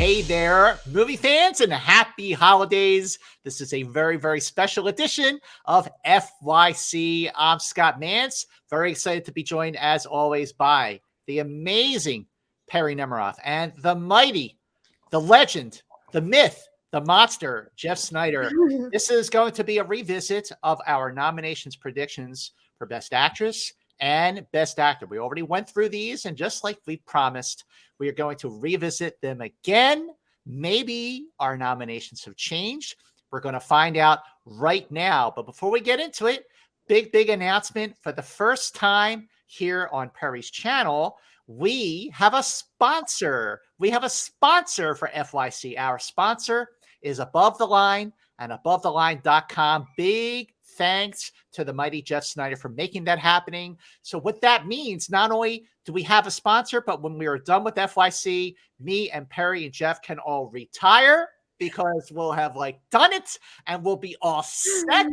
Hey there, movie fans, and happy holidays. This is a very, very special edition of FYC. I'm Scott Mance. Very excited to be joined, as always, by the amazing Perri Nemiroff and the mighty, the legend, the myth, the monster, Jeff Snyder. This is going to be a revisit of our nominations predictions for Best Actress and Best Actor. We already went through these, and just like we promised, we are going to revisit them again. Maybe our nominations have changed. We're going to find out right now. But before we get into it, big announcement. For the first time here on Perri's channel, we have a sponsor. We have a sponsor for FYC. Our sponsor is Above the Line and AboveTheLine.com. Big thanks to the mighty Jeff Snyder for making that happening. So what that means, not only do we have a sponsor, but when we are done with FYC, me and Perri and Jeff can all retire because we'll have done it and we'll be all set.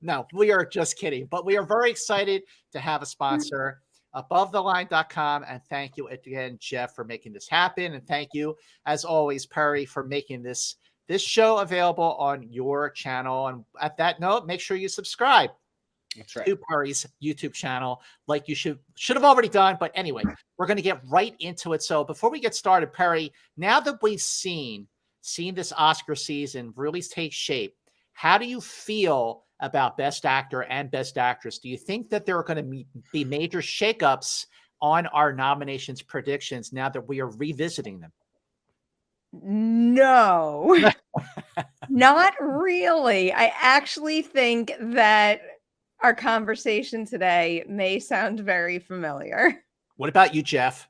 No, we are just kidding, but we are very excited to have a sponsor, AboveTheLine.com. And thank you again, Jeff, for making this happen. And thank you, as always, Perri, for making this show available on your channel. And at that note, make sure you subscribe to Perri's YouTube channel, like you should have already done. But anyway, we're going to get right into it. So before we get started, Perri, now that we've seen this Oscar season really take shape, how do you feel about Best Actor and Best Actress? Do you think that there are going to be major shakeups on our nominations predictions now that we are revisiting them? No, not really. I actually think that our conversation today may sound very familiar. What about you, Jeff?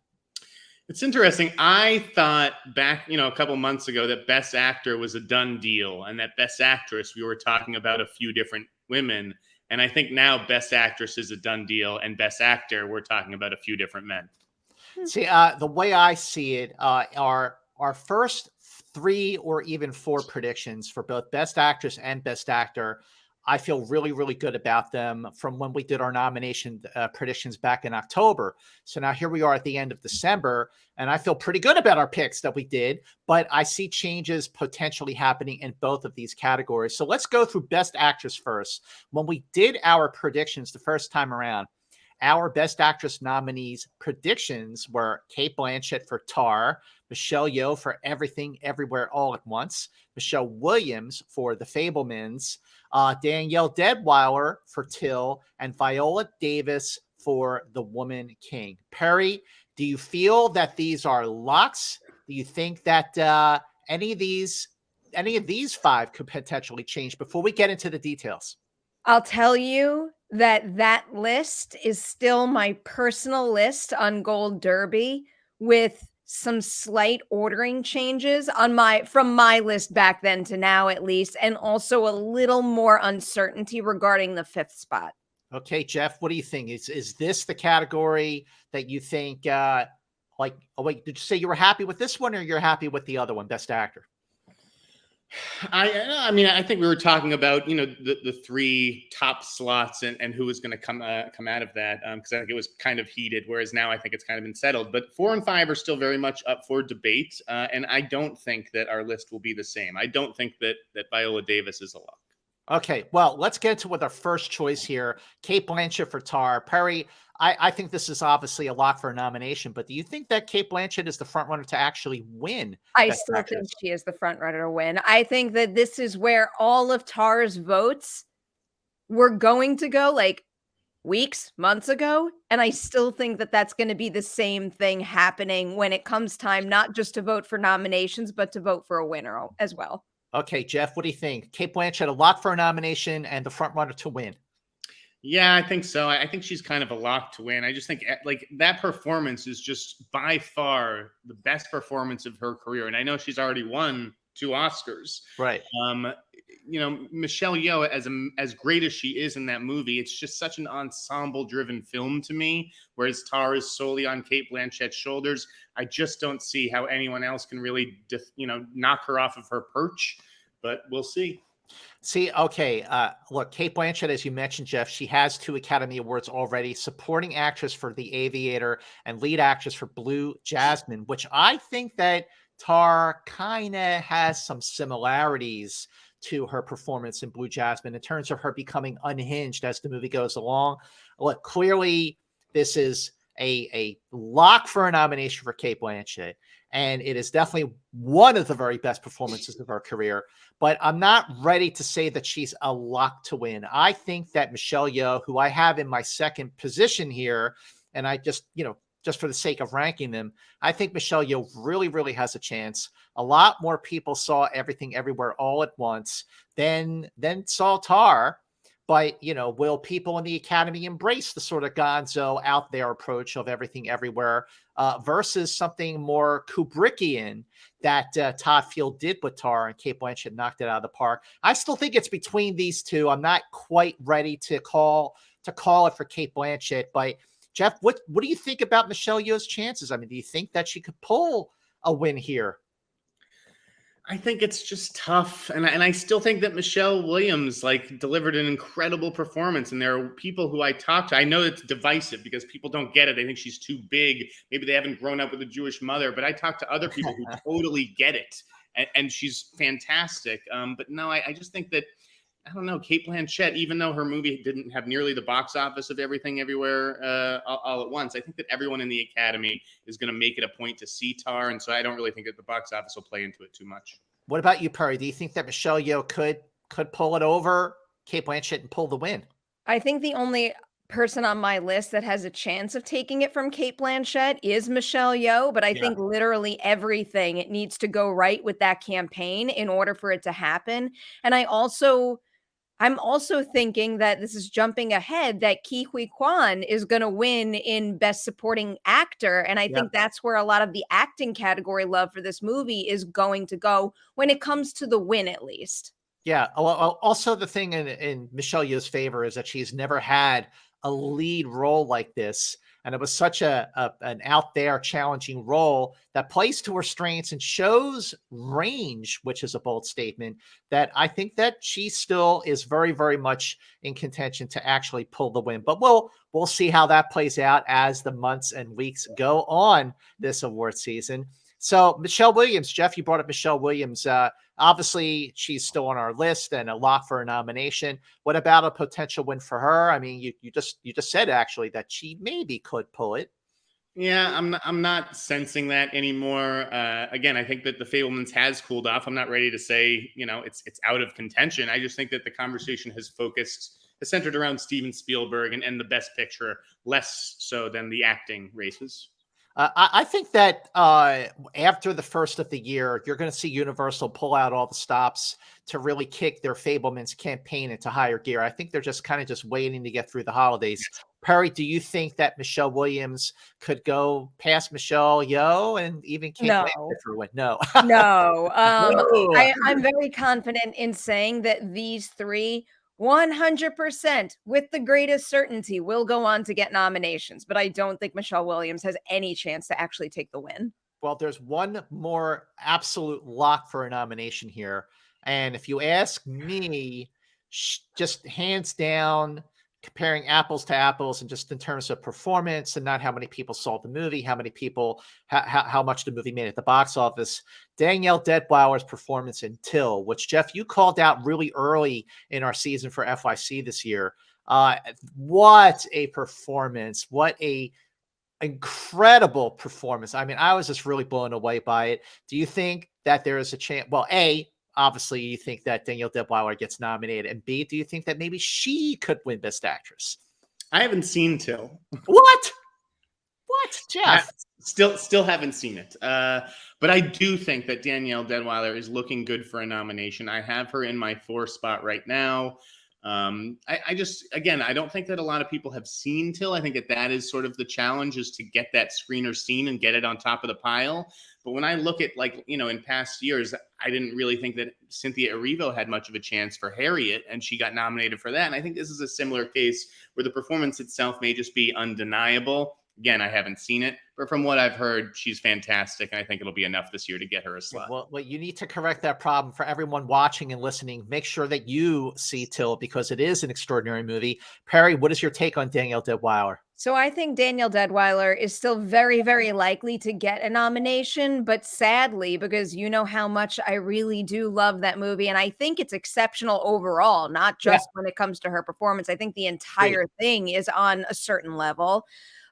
It's interesting. I thought back, a couple months ago that Best Actor was a done deal, and that Best Actress, we were talking about a few different women. And I think now Best Actress is a done deal, and Best Actor, we're talking about a few different men. See, the way I see it, our first 3 or even 4 predictions for both Best Actress and Best Actor, I feel really, really good about them from when we did our nomination predictions back in October. So now here we are at the end of December, and I feel pretty good about our picks that we did, but I see changes potentially happening in both of these categories. So let's go through Best Actress first. When we did our predictions the first time around, our Best Actress nominees predictions were Cate Blanchett for Tar, Michelle Yeoh for Everything Everywhere All at Once, Michelle Williams for The Fabelmans, Danielle Deadwyler for Till, and Viola Davis for The Woman King. Perri, do you feel that these are locks? Do you think that any of these 5 could potentially change before we get into the details? I'll tell you that list is still my personal list on Gold Derby, with some slight ordering changes from my list back then to now, at least, and also a little more uncertainty regarding the 5th spot. Okay, Jeff, what do you think? Is this the category that you think oh wait, did you say you were happy with this one, or you're happy with the other one, Best Actor? I think we were talking about, the 3 top slots and who was going to come out of that, because I think it was kind of heated, whereas now I think it's kind of been settled. But 4 and 5 are still very much up for debate, and I don't think that our list will be the same. I don't think that Viola Davis is a lock. Okay, well, let's get to with our first choice here, Cate Blanchett for Tar. Perri, I think this is obviously a lock for a nomination, but do you think that Cate Blanchett is the front runner to actually win? I still think she is the front runner to win. I think that this is where all of Tar's votes were going to go weeks, months ago. And I still think that that's going to be the same thing happening when it comes time, not just to vote for nominations, but to vote for a winner as well. Okay, Jeff, what do you think? Cate Blanchett, a lock for a nomination and the front runner to win? Yeah, I think so. I think she's kind of a lock to win. I just think that performance is just by far the best performance of her career. And I know she's already won 2 Oscars. Right. Michelle Yeoh, as great as she is in that movie, it's just such an ensemble-driven film to me, whereas Tar is solely on Cate Blanchett's shoulders. I just don't see how anyone else can really, knock her off of her perch, but we'll see. Okay. Look, Cate Blanchett, as you mentioned, Jeff, she has 2 Academy Awards already, supporting actress for The Aviator and lead actress for Blue Jasmine, which I think that Tar kind of has some similarities to her performance in Blue Jasmine in terms of her becoming unhinged as the movie goes along. Look, clearly this is a lock for a nomination for Cate Blanchett, and it is definitely one of the very best performances of her career. But I'm not ready to say that she's a lock to win. I think that Michelle Yeoh, who I have in my second position here, and I just, just for the sake of ranking them, I think Michelle Yeoh really, really has a chance. A lot more people saw Everything Everywhere All at Once than saw Tar. But, will people in the Academy embrace the sort of gonzo out there approach of Everything Everywhere versus something more Kubrickian that Todd Field did with Tar, and Cate Blanchett knocked it out of the park? I still think it's between these two. I'm not quite ready to call it for Cate Blanchett, but Jeff, what do you think about Michelle Yeoh's chances? I mean, do you think that she could pull a win here? I think it's just tough. And I still think that Michelle Williams delivered an incredible performance. And there are people who I talk to. I know it's divisive because people don't get it. They think she's too big. Maybe they haven't grown up with a Jewish mother, but I talk to other people who totally get it. And she's fantastic. But no, I just think that, I don't know, Cate Blanchett, even though her movie didn't have nearly the box office of Everything Everywhere all at once, I think that everyone in the Academy is going to make it a point to see Tar. And so I don't really think that the box office will play into it too much. What about you, Perri? Do you think that Michelle Yeoh could pull it over Cate Blanchett and pull the win? I think the only person on my list that has a chance of taking it from Cate Blanchett is Michelle Yeoh, but I think literally everything, it needs to go right with that campaign in order for it to happen. And I'm also thinking that this is jumping ahead, that Ke Huy Quan is going to win in Best Supporting Actor. And I think that's where a lot of the acting category love for this movie is going to go when it comes to the win, at least. Yeah. Also, the thing in Michelle Yeoh's favor is that she's never had a lead role like this. And it was such an out there challenging role that plays to her strengths and shows range, which is a bold statement, that I think that she still is very, very much in contention to actually pull the win. But we'll see how that plays out as the months and weeks go on this award season. So Michelle Williams, Jeff, you brought up Michelle Williams. Obviously, she's still on our list and a lock for a nomination. What about a potential win for her? I mean, you just said actually that she maybe could pull it. Yeah, I'm not sensing that anymore. Again, I think that The Fabelmans has cooled off. I'm not ready to say, it's out of contention. I just think that the conversation has centered around Steven Spielberg and the Best Picture, less so than the acting races. I think that after the first of the year, you're going to see Universal pull out all the stops to really kick their Fabelmans campaign into higher gear. I think they're just kind of waiting to get through the holidays. Perri, do you think that Michelle Williams could go past Michelle Yeoh and even Cate Blanchett for a win? No. No. I'm very confident in saying that these three 100% with the greatest certainty will go on to get nominations, but I don't think Michelle Williams has any chance to actually take the win. Well, there's one more absolute lock for a nomination here. And if you ask me, just hands down, comparing apples to apples and just in terms of performance and not how many people saw the movie, how much the movie made at the box office, Danielle Detweiler's performance in Till, which, Jeff, you called out really early in our season for FYC this year. What a performance. What a incredible performance. I mean, I was just really blown away by it. Do you think that there is a chance? Well, obviously you think that Danielle Detweiler gets nominated, and B, do you think that maybe she could win Best Actress? I haven't seen Till. What, Jeff? Still haven't seen it. But I do think that Danielle Detweiler is looking good for a nomination. I have her in my 4 spot right now. I don't think that a lot of people have seen Till. I think that is sort of the challenge, is to get that screener seen and get it on top of the pile. But when I look at in past years, I didn't really think that Cynthia Erivo had much of a chance for Harriet, and she got nominated for that. And I think this is a similar case where the performance itself may just be undeniable. Again, I haven't seen it, but from what I've heard, she's fantastic, and I think it'll be enough this year to get her a slot. Well, you need to correct that problem for everyone watching and listening. Make sure that you see Till, because it is an extraordinary movie. Perri, what is your take on Danielle Deadwyler? So I think Danielle Deadwyler is still very, very likely to get a nomination, but sadly, because you know how much I really do love that movie, and I think it's exceptional overall, not just when it comes to her performance. I think the entire thing is on a certain level.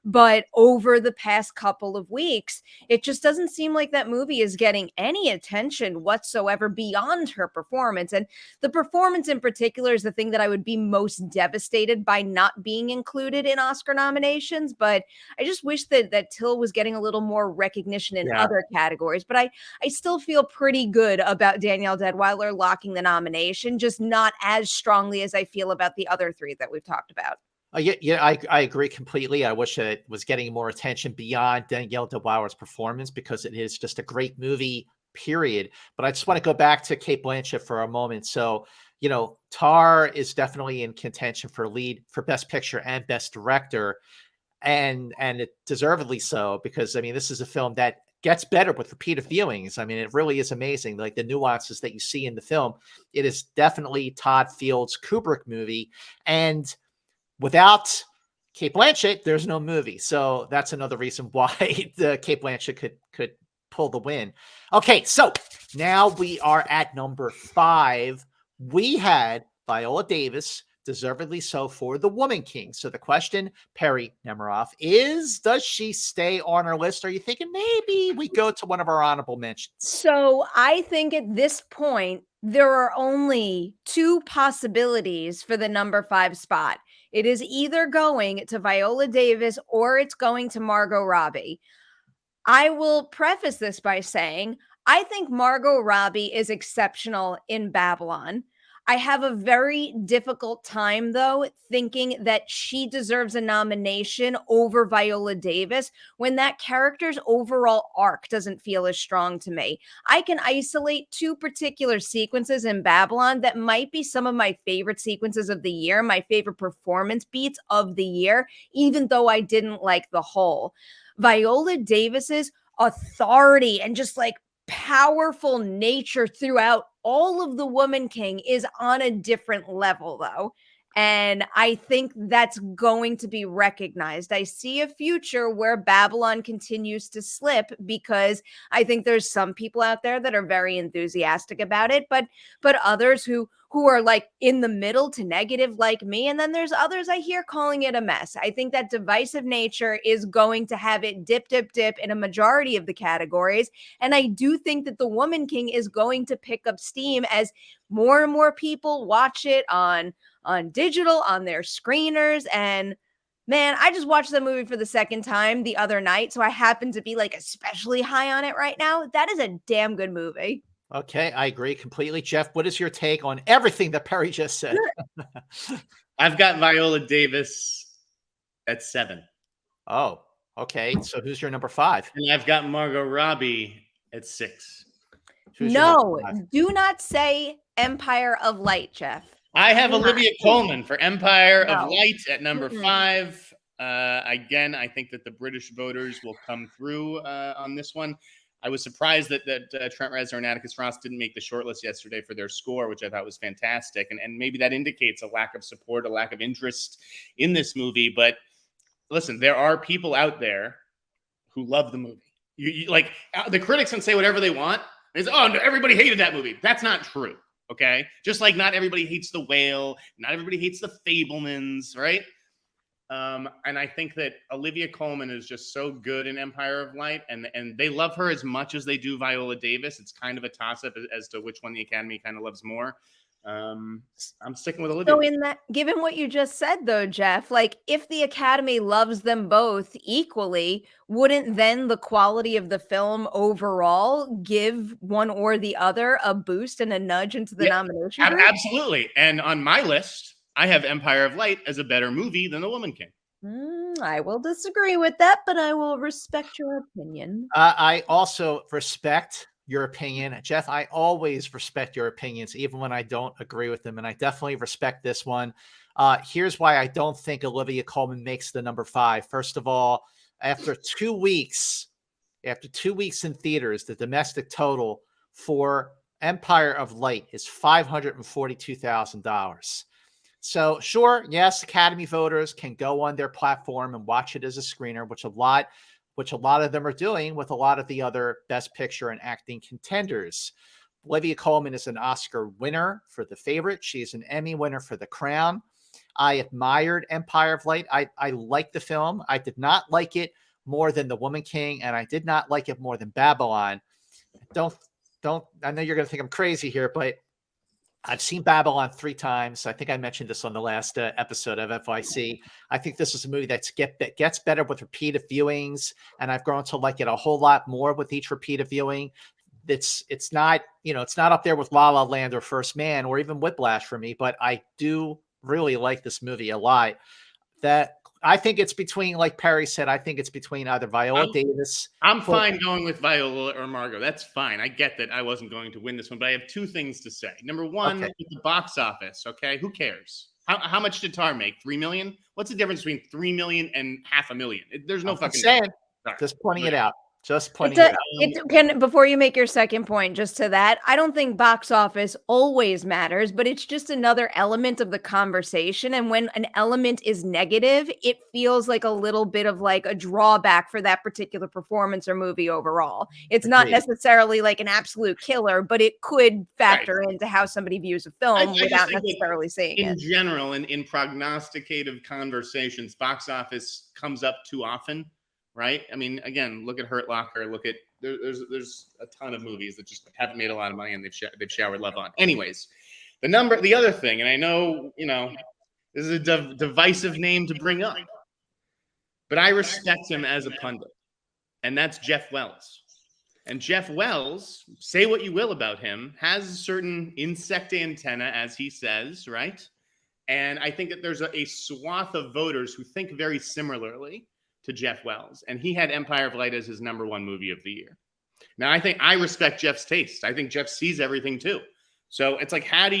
But over the past couple of weeks, it just doesn't seem like that movie is getting any attention whatsoever beyond her performance. And the performance in particular is the thing that I would be most devastated by not being included in Oscar nominations. But I just wish that Till was getting a little more recognition in other categories. But I still feel pretty good about Danielle Deadwyler locking the nomination, just not as strongly as I feel about the other three that we've talked about. I agree completely. I wish it was getting more attention beyond Danielle Deadwyler's performance, because it is just a great movie, period. But I just want to go back to Cate Blanchett for a moment. So, Tar is definitely in contention for Best Picture and Best Director, and it deservedly so, because this is a film that gets better with repeated viewings. It really is amazing, like the nuances that you see in the film. It is definitely Todd Field's Kubrick movie, and without Cate Blanchett, there's no movie. So that's another reason why the Cate Blanchett could pull the win. Okay, so now we are at number 5. We had Viola Davis, deservedly so, for The Woman King. So the question, Perri, Nemiroff, is, does she stay on our list? Are you thinking maybe we go to one of our honorable mentions? So I think at this point, there are only 2 possibilities for the number 5 spot. It is either going to Viola Davis or it's going to Margot Robbie. I will preface this by saying I think Margot Robbie is exceptional in Babylon. I have a very difficult time, though, thinking that she deserves a nomination over Viola Davis when that character's overall arc doesn't feel as strong to me. I can isolate 2 particular sequences in Babylon that might be some of my favorite sequences of the year, my favorite performance beats of the year, even though I didn't like the whole. Viola Davis's authority and just powerful nature throughout all of The Woman King is on a different level, though. And I think that's going to be recognized. I see a future where Babylon continues to slip, because I think there's some people out there that are very enthusiastic about it, but others who are in the middle to negative like me. And then there's others I hear calling it a mess. I think that divisive nature is going to have it dip in a majority of the categories. And I do think that The Woman King is going to pick up steam as more and more people watch it on digital, on their screeners. And man, I just watched the movie for the second time the other night, so I happen to be especially high on it right now. That is a damn good movie. Okay, I agree completely. Jeff, what is your take on everything that Perri just said? I've got Viola Davis at 7. Oh, okay. So who's your number 5? And I've got Margot Robbie at 6. No, do not say Empire of Light, Jeff. I have Olivia Colman for Empire of Light at number 5. Again, I think that the British voters will come through on this one. I was surprised that Trent Reznor and Atticus Ross didn't make the shortlist yesterday for their score, which I thought was fantastic. And maybe that indicates a lack of support, a lack of interest in this movie. But listen, there are people out there who love the movie. The critics can say whatever they want. It's, oh, no, everybody hated that movie. That's not true. Okay. Just like not everybody hates The Whale. Not everybody hates The Fabelmans, right? And I think that Olivia Colman is just so good in Empire of Light, and they love her as much as they do Viola Davis. It's kind of a toss-up as to which one the Academy kind of loves more. I'm sticking with Olivia. So given what you just said, though, Jeff, if the Academy loves them both equally, wouldn't then the quality of the film overall give one or the other a boost and a nudge into the nomination group? Absolutely. And on my list, I have Empire of Light as a better movie than The Woman King. I will disagree with that, but I will respect your opinion. I also respect your opinion. Jeff, I always respect your opinions, even when I don't agree with them. And I definitely respect this one. Here's why I don't think Olivia Colman makes the number 5. First of all, after 2 weeks, in theaters, the domestic total for Empire of Light is $542,000. So sure, yes, Academy voters can go on their platform and watch it as a screener, which a lot of them are doing with a lot of the other Best Picture and acting contenders. Olivia Colman is an Oscar winner for The Favorite. She is an Emmy winner for The Crown. I admired Empire of Light. I liked the film. I did not like it more than The Woman King, and I did not like it more than Babylon. Don't. I know you're going to think I'm crazy here, but I've seen Babylon 3 times. I think I mentioned this on the last episode of FYC. I think this is a movie that gets better with repeated viewings, and I've grown to like it a whole lot more with each repeated viewing. It's not, it's not up there with La La Land or First Man or even Whiplash for me, but I do really like this movie a lot. That I think it's between, like Perri said, I think it's between either Viola Davis. I'm fine going with Viola or Margot. That's fine. I get that I wasn't going to win this one, but I have 2 things to say. Number one, with the box office, okay? Who cares? How much did Tar make? 3 million? What's the difference between 3 million and $500,000? There's no fucking saying. Just pointing it out. Before you make your second point, just to that, I don't think box office always matters, but it's just another element of the conversation. And when an element is negative, it feels like a little bit of like a drawback for that particular performance or movie overall. It's not necessarily like an absolute killer, but it could factor into how somebody views a film without necessarily seeing it. In general, in prognosticative conversations, box office comes up too often. Right? I mean, again, look at Hurt Locker. Look at there's a ton of movies that just haven't made a lot of money and they've showered love on. Anyways, the other thing, and I know this is a divisive name to bring up, but I respect him as a pundit, and that's Jeff Wells. And Jeff Wells, say what you will about him, has a certain insect antenna, as he says, right? And I think that there's a swath of voters who think very similarly to Jeff Wells, and he had Empire of Light as his number 1 movie of the year. Now, I respect Jeff's taste. I think Jeff sees everything too. So it's like, how do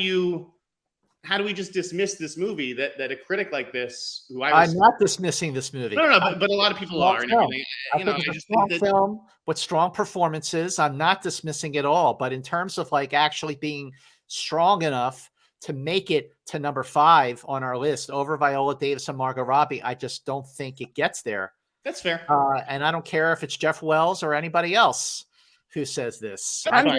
we just dismiss this movie that a critic like this, who I'm not dismissing this movie. No, but a lot of people are. And everything. I just think film with strong performances. I'm not dismissing it all, but in terms of like actually being strong enough to make it to number 5 on our list over Viola Davis and Margot Robbie, I just don't think it gets there. That's fair. And I don't care if it's Jeff Wells or anybody else who says this. I'm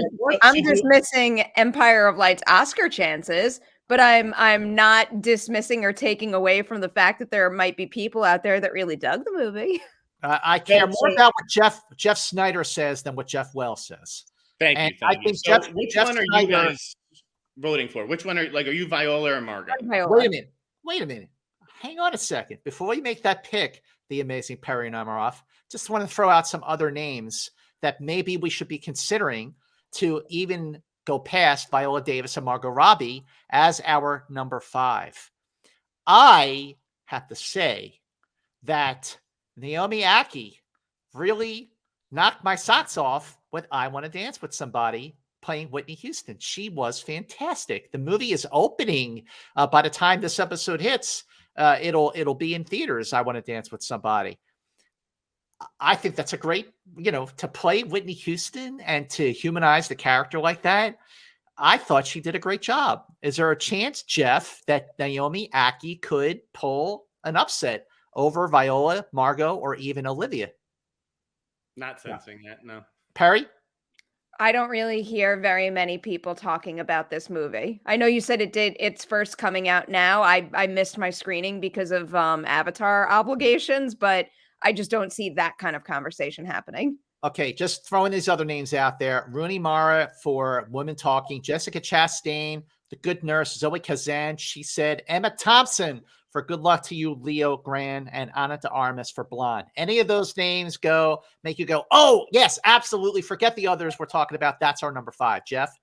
dismissing Empire of Light's Oscar chances, but I'm not dismissing or taking away from the fact that there might be people out there that really dug the movie. I care more about what Jeff Snyder says than what Jeff Wells says. Thank you. I think which one are you guys voting for? Which one are you, Viola or Margot? Wait a minute. Hang on a second. Before you make that pick, the amazing Perri Nemiroff, just want to throw out some other names that maybe we should be considering to even go past Viola Davis and Margot Robbie as our number 5. I have to say that Naomi Ackie really knocked my socks off with I Want to Dance with Somebody, playing Whitney Houston. She was fantastic. The movie is opening by the time this episode hits. It'll be in theaters. I Want to Dance with Somebody. I think that's a great, to play Whitney Houston and to humanize the character like that. I thought she did a great job. Is there a chance, Jeff, that Naomi Ackie could pull an upset over Viola, Margot, or even Olivia? Not sensing that, no. Perri? I don't really hear very many people talking about this movie. I know you said it's first coming out now. I missed my screening because of Avatar obligations, but I just don't see that kind of conversation happening. Okay, just throwing these other names out there. Rooney Mara for Women Talking, Jessica Chastain, The Good Nurse, Zoe Kazan, she said, Emma Thompson for Good Luck to You, Leo Gran, and Ana de Armas for Blonde. Any of those names make you go, oh, yes, absolutely. Forget the others we're talking about. That's our number 5. Jeff?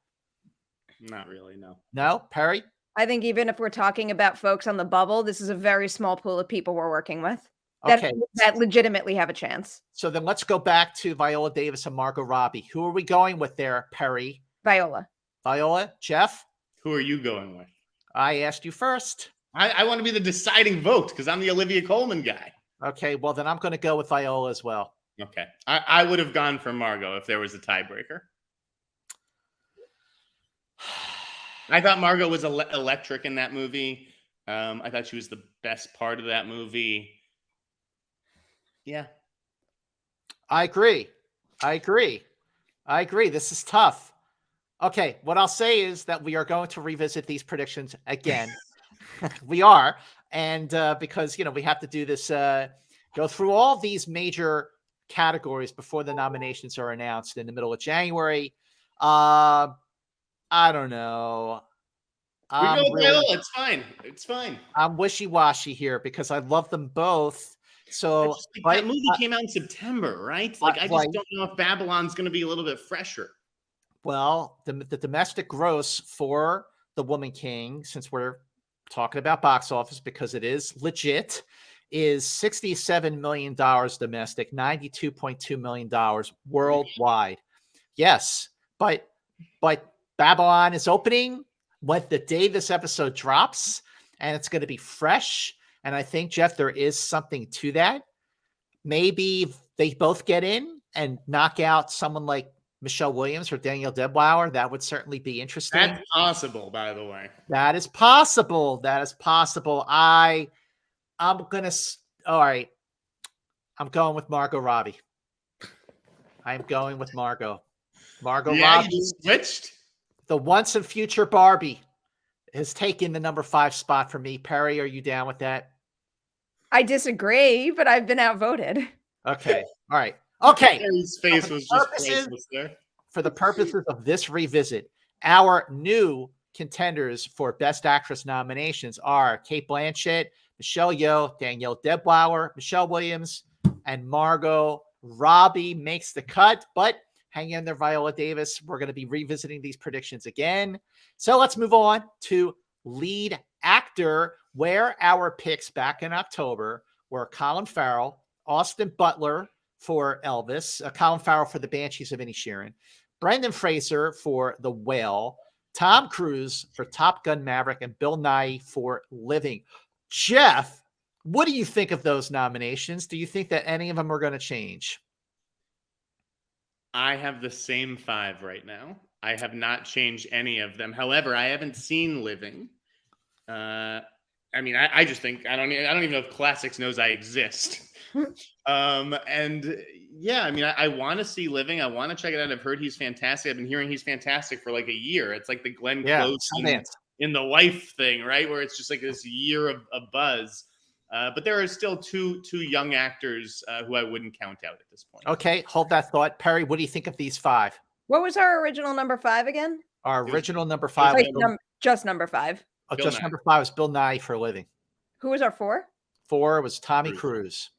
Not really, no. No? Perri? I think even if we're talking about folks on the bubble, this is a very small pool of people we're working with. That legitimately have a chance. So then let's go back to Viola Davis and Margot Robbie. Who are we going with there, Perri? Viola. Jeff? Who are you going with? I asked you first. I want to be the deciding vote because I'm the Olivia Colman guy. Okay, well then I'm going to go with Viola as well. Okay. I would have gone for Margot if there was a tiebreaker. I thought Margot was electric in that movie. I thought she was the best part of that movie. Yeah. I agree. This is tough. Okay, what I'll say is that we are going to revisit these predictions again. We are. And because, we have to do this, go through all these major categories before the nominations are announced in the middle of January. I don't know. We go with Viola. It's fine. It's fine. I'm wishy-washy here because I love them both. So that movie came out in September, right? I just don't know if Babylon's going to be a little bit fresher. Well, the domestic gross for The Woman King, since we're talking about box office because it is legit, is $67 million domestic, $92.2 million worldwide. Yes, but Babylon is opening the day this episode drops, and it's going to be fresh. And I think, Jeff, there is something to that. Maybe they both get in and knock out someone like Michelle Williams or Danielle Debauer. That would certainly be interesting. That's possible, by the way. That is possible. I'm going with Margot Robbie. I'm going with Margot. Margot Robbie. You switched? The once and future Barbie has taken the number 5 spot for me. Perri, are you down with that? I disagree, but I've been outvoted. Okay. All right. Okay. Perri's face was just priceless there. For the purposes of this revisit, our new contenders for Best Actress nominations are Cate Blanchett, Michelle Yeoh, Danielle Debauer, Michelle Williams, and Margot Robbie makes the cut, but hang in there, Viola Davis. We're going to be revisiting these predictions again. So let's move on to lead actor, where our picks back in October were Colin Farrell, Austin Butler for Elvis, Colin Farrell for The Banshees of Inisherin, Brendan Fraser for The Whale, Tom Cruise for Top Gun Maverick, and Bill Nighy for Living. Jeff, what do you think of those nominations? Do you think that any of them are going to change? I have the same 5 right now. I have not changed any of them. However, I haven't seen Living. I just think I don't even know if Classics knows I exist. I want to see Living. I want to check it out. I've heard he's fantastic. I've been hearing he's fantastic for like a year. It's like the Glenn Close in The Wife thing, right? Where it's just like this year of buzz. But there are still two young actors who I wouldn't count out at this point. Okay, hold that thought. Perri, what do you think of these 5? What was our original number 5 again? Our original number 5. Just number 5. Oh, just number 5 was Bill Nighy for Living. Who was our 4? 4 was Tommy Cruise.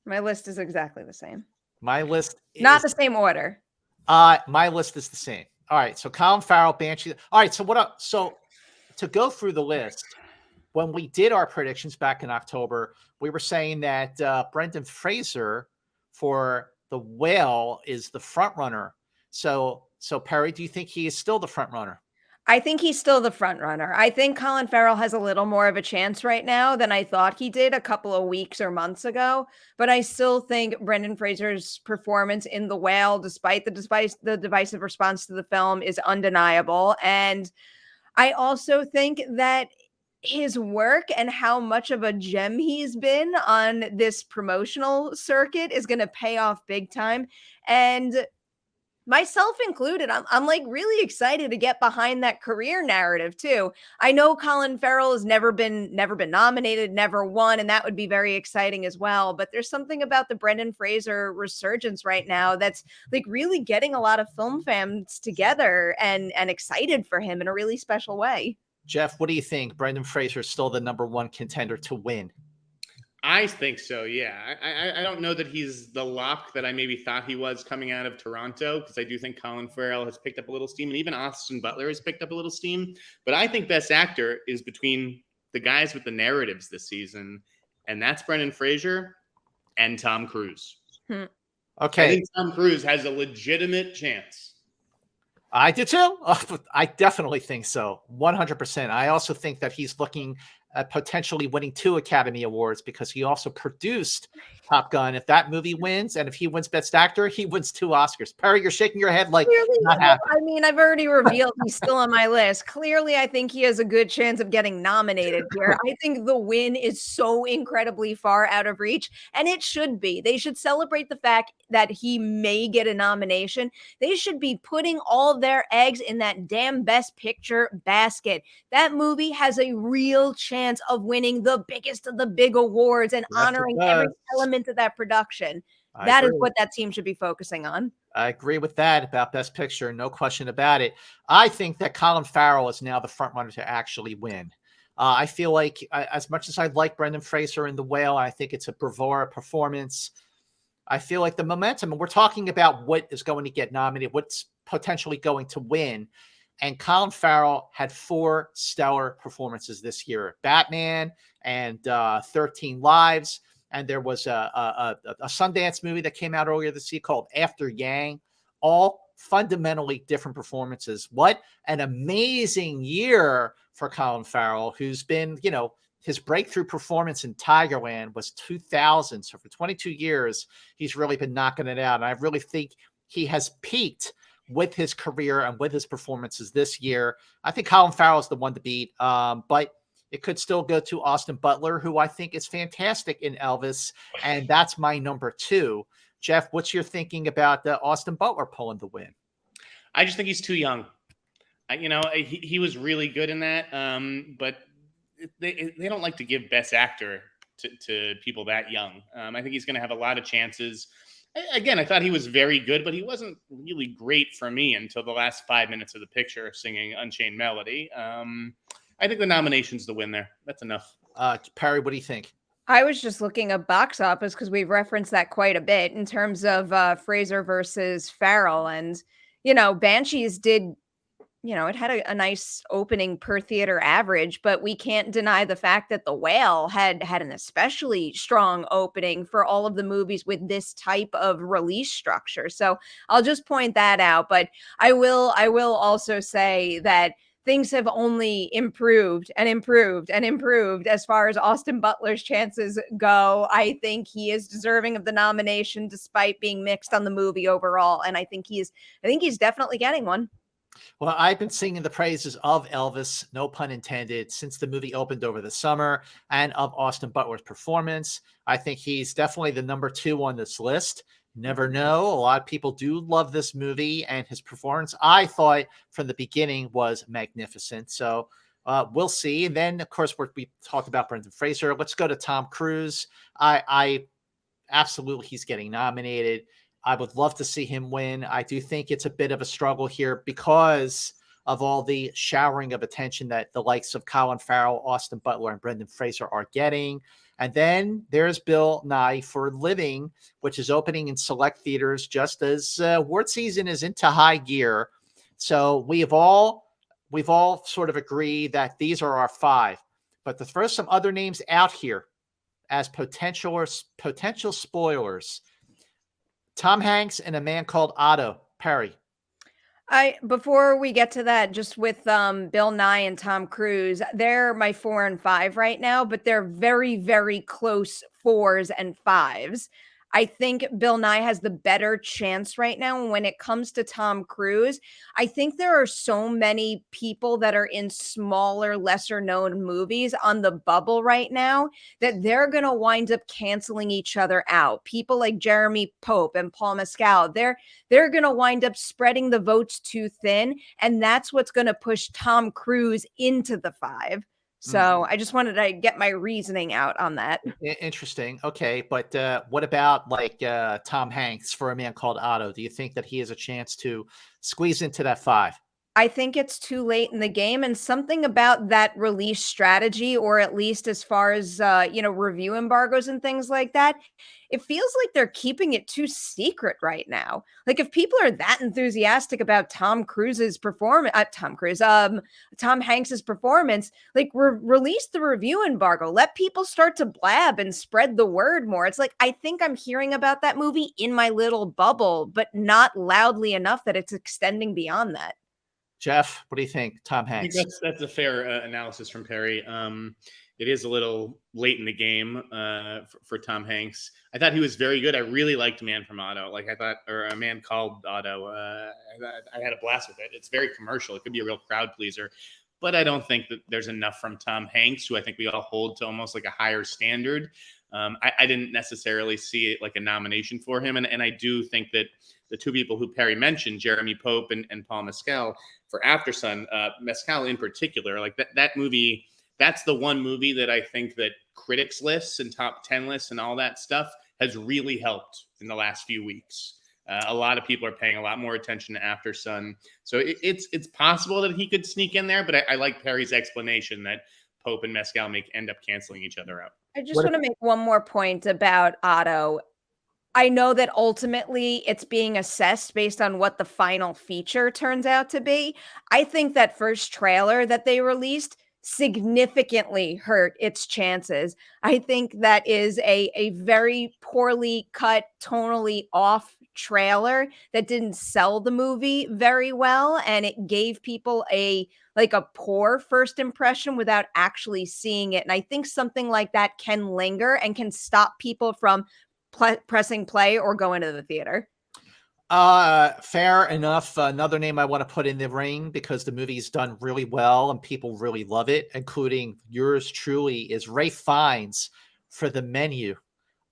My list is exactly the same. My list is not the same order. My list is the same. All right, so Colin Farrell, Banshee. All right, so to go through the list, when we did our predictions back in October, we were saying that Brendan Fraser for The Whale is the front runner. So Perri, do you think he is still the front runner? I think he's still the front runner. I think Colin Farrell has a little more of a chance right now than I thought he did a couple of weeks or months ago. But I still think Brendan Fraser's performance in The Whale, despite the divisive response to the film, is undeniable. And I also think that his work and how much of a gem he's been on this promotional circuit is going to pay off big time. And myself included, I'm like really excited to get behind that career narrative too. I know Colin Farrell has never been nominated, never won, and that would be very exciting as well. But there's something about the Brendan Fraser resurgence right now that's like really getting a lot of film fans together and excited for him in a really special way. Jeff, what do you think? Brendan Fraser is still the number 1 contender to win? I think so, yeah. I don't know that he's the lock that I maybe thought he was coming out of Toronto, because I do think Colin Farrell has picked up a little steam, and even Austin Butler has picked up a little steam. But I think Best Actor is between the guys with the narratives this season, and that's Brendan Fraser and Tom Cruise. Okay. I think Tom Cruise has a legitimate chance. I do too. I definitely think so. 100%. I also think that he's looking potentially winning 2 Academy Awards because he also produced Top Gun. If that movie wins, and if he wins Best Actor, he wins 2 Oscars. Perri, you're shaking your head like Clearly, not well, happy. I mean, I've already revealed he's still on my list. Clearly, I think he has a good chance of getting nominated here. I think the win is so incredibly far out of reach, and it should be. They should celebrate the fact that he may get a nomination. They should be putting all their eggs in that damn Best Picture basket. That movie has a real chance of winning the biggest of the big awards and Yes, it honoring every does. element of that production. I That is agree. what that team should be focusing on. I agree with that about Best Picture. No question about it. I think that Colin Farrell is now the front runner to actually win. I feel like as much as I like Brendan Fraser in The Whale, I think it's a bravura performance. I feel like the momentum, and we're talking about what is going to get nominated, what's potentially going to win. And Colin Farrell had 4 stellar performances this year: Batman and 13 Lives. And there was a Sundance movie that came out earlier this year called After Yang. All fundamentally different performances. What an amazing year for Colin Farrell, who's been, his breakthrough performance in Tigerland was 2000. So for 22 years, he's really been knocking it out. And I really think he has peaked with his career and with his performances this year. I think Colin Farrell is the one to beat. But it could still go to Austin Butler, who I think is fantastic in Elvis. And that's my number 2. Jeff, what's your thinking about Austin Butler pulling the win? I just think he's too young. He was really good in that. But they don't like to give Best Actor to people that young. I think he's going to have a lot of chances. Again, I thought he was very good, but he wasn't really great for me until the last 5 minutes of the picture singing Unchained Melody. I think the nomination's the win there. That's enough. Perri, what do you think? I was just looking at box office because we've referenced that quite a bit in terms of Fraser versus Farrell. And, Banshees did, it had a nice opening per theater average, but we can't deny the fact that The Whale had an especially strong opening for all of the movies with this type of release structure. So I'll just point that out. But I will also say that things have only improved and improved and improved as far as Austin Butler's chances go. I think he is deserving of the nomination despite being mixed on the movie overall. And I think he's definitely getting one. Well, I've been singing the praises of Elvis, no pun intended, since the movie opened over the summer, and of Austin Butler's performance. I think he's definitely the number 2 on this list. Never know. A lot of people do love this movie, and his performance, I thought from the beginning, was magnificent. So we'll see. And then, of course, we talked about Brendan Fraser. Let's go to Tom Cruise. I absolutely, he's getting nominated. I would love to see him win. I do think it's a bit of a struggle here because of all the showering of attention that the likes of Colin Farrell, Austin Butler, and Brendan Fraser are getting. And then there's Bill Nye for Living, which is opening in select theaters just as award season is into high gear. So we've all sort of agreed that these are our 5. But to throw some other names out here as potential spoilers, Tom Hanks and A Man Called Otto. Perri. Before we get to that, just with Bill Nye and Tom Cruise, they're my 4 and 5 right now, but they're very, very close 4s and 5s. I think Bill Nye has the better chance right now. When it comes to Tom Cruise, I think there are so many people that are in smaller, lesser known movies on the bubble right now that they're going to wind up canceling each other out. People like Jeremy Pope and Paul Mescal, they're going to wind up spreading the votes too thin. And that's what's going to push Tom Cruise into the 5. So I just wanted to get my reasoning out on that. Interesting. Okay. But what about like Tom Hanks for A Man Called Otto? Do you think that he has a chance to squeeze into that 5? I think it's too late in the game, and something about that release strategy, or at least as far as, review embargoes and things like that, it feels like they're keeping it too secret right now. Like if people are that enthusiastic about Tom Hanks's performance, like release the review embargo, let people start to blab and spread the word more. It's like, I think I'm hearing about that movie in my little bubble, but not loudly enough that it's extending beyond that. Jeff, what do you think? Tom Hanks. I think that's a fair analysis from Perri. it is a little late in the game for Tom Hanks. I thought he was very good. I really liked Man from Otto. Like I thought, or A Man Called Otto. I had a blast with it. It's very commercial. It could be a real crowd pleaser, but I don't think that there's enough from Tom Hanks, who I think we all hold to almost like a higher standard. I didn't necessarily see it like a nomination for him. And I do think that the two people who Perri mentioned, Jeremy Pope and Paul Mescal, for After Sun, Mescal in particular, like that movie, that's the one movie that I think that critics lists and top 10 lists and all that stuff has really helped in the last few weeks. A lot of people are paying a lot more attention to After Sun. So it's possible that he could sneak in there, but I like Perry's explanation that Pope and Mescal end up canceling each other out. I just want to make one more point about Otto. I know that ultimately it's being assessed based on what the final feature turns out to be. I think that first trailer that they released significantly hurt its chances. I think that is a very poorly cut, tonally off trailer that didn't sell the movie very well, and it gave people a poor first impression without actually seeing it. And I think something like that can linger and can stop people from pressing play or going to the theater. Fair enough. Another name I want to put in the ring because the movie's done really well and people really love it, including yours truly, is Ralph Fiennes for The Menu.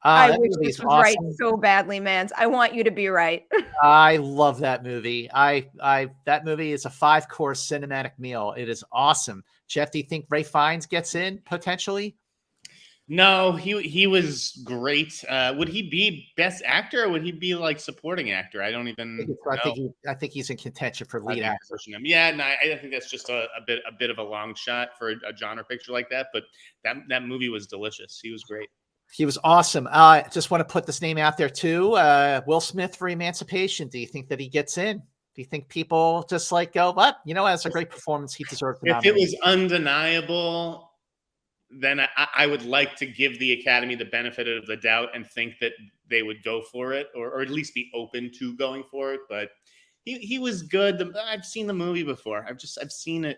I wish this was awesome. Right so badly, Mans. I want you to be right. I love that movie. That movie is a 5-course cinematic meal. It is awesome. Jeff, do you think Ralph Fiennes gets in potentially? No, he was great. Would he be best actor or would he be like supporting actor? I don't even know. I think he's in contention for lead actor. Yeah, no, I think that's just a bit of a long shot for a genre picture like that. But that movie was delicious. He was great. He was awesome. Just want to put this name out there too. Will Smith for Emancipation. Do you think that he gets in? Do you think people just like go, what? That's a great performance. He deserves the nomination. If it was undeniable, then I would like to give the Academy the benefit of the doubt and think that they would go for it, or at least be open to going for it. But he was good. I've seen the movie before. I've seen it,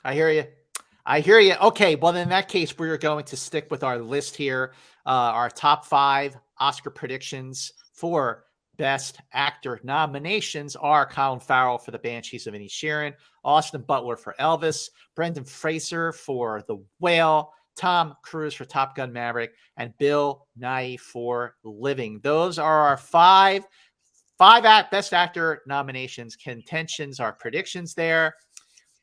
I hear you. Okay, well, in that case, we're going to stick with our list here. Our top 5 Oscar predictions for Best Actor nominations are Colin Farrell for The Banshees of Inisherin, Austin Butler for Elvis, Brendan Fraser for The Whale, Tom Cruise for Top Gun Maverick, and Bill Nighy for Living. Those are our 5 Best Actor nominations. Contentions are predictions there.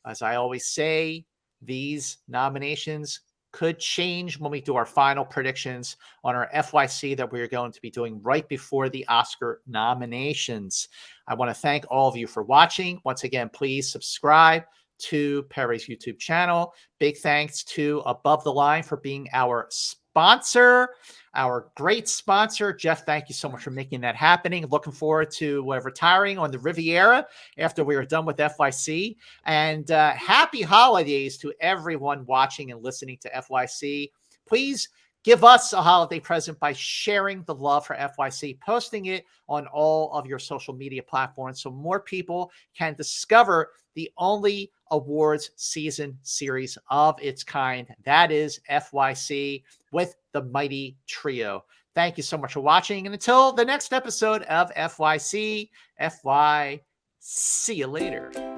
As I always say, these nominations could change when we do our final predictions on our FYC that we're going to be doing right before the Oscar nominations. I want to thank all of you for watching. Once again, please subscribe to Perri's YouTube channel. Big thanks to Above the Line for being our sponsor, our great sponsor. Jeff, thank you so much for making that happening. Looking forward to retiring on the Riviera after we are done with FYC. And happy holidays to everyone watching and listening to FYC. Please give us a holiday present by sharing the love for FYC, posting it on all of your social media platforms so more people can discover the only awards season series of its kind. That is FYC with the Mighty Trio. Thank you so much for watching. And until the next episode of FYC, see you later.